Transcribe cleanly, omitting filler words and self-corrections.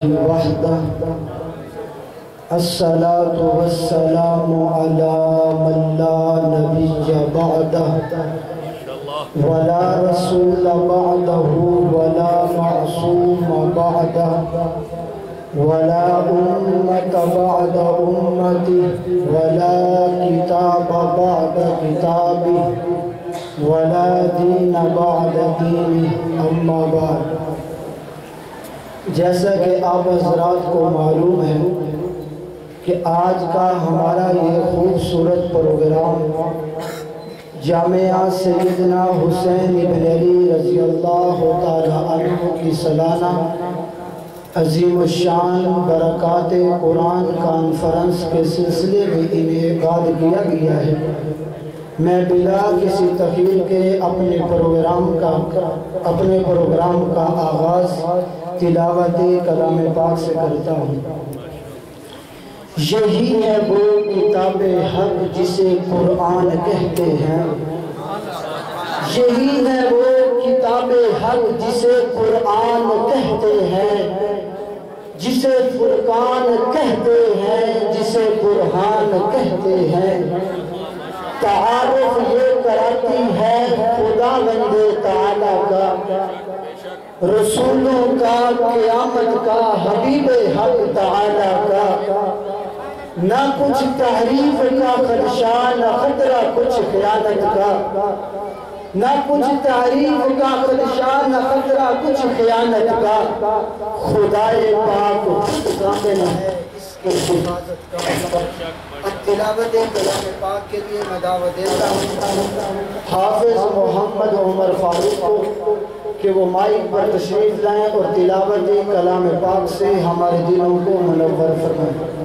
वहदह अस्सलातु वस्सलामु अला मन ला नबिय्य बअदह वला रसूल बअदहु वला मअसूम बअदह वला उम्मत बअद उम्मति वला किताब बअद किताबि वला दीन बअद दीनि अम्मा बाद। जैसा कि आप हज़रात को मालूम है कि आज का हमारा ये खूबसूरत प्रोग्राम जामिया सैयदना हुसैन इब्न अली रज़ी अल्लाह तआला अन्हु की सालाना अज़ीम शान बरक़ात कुरान कॉन्फ्रेंस के सिलसिले में इनेकाद किया गया है। मैं बिला किसी तख़ीर के अपने प्रोग्राम का आगाज़ तिलावत कलाम पाक से करता हूँ। यही है वो किताब हक जिसे कुरान कहते हैं, यही है वो किताब हक जिसे कुरान कहते हैं, जिसे फुरकान कहते हैं, जिसे बुरहान कहते हैं। तारुफ ये कराती है खुदावंद ताला का, रसूलों का, क़यामत का, हबीब हक ताला का। ना कुछ तहरीफ का खदशा, न खतरा कुछ ख़यानत का, ना कुछ तारीफ का खदशा, न खतरा कुछ ख़यानत का। खुदाए पाक कामिल है इसकी हिफाजत का। तिलावत कलाम पाक के लिए मैं दावत देता हूँ हाफिज़ मोहम्मद उमर फारूक को कि वो माइक पर तशरीफ़ लाएँ और तिलावत कलाम पाक से हमारे दिलों को मुनव्वर फरमाएं।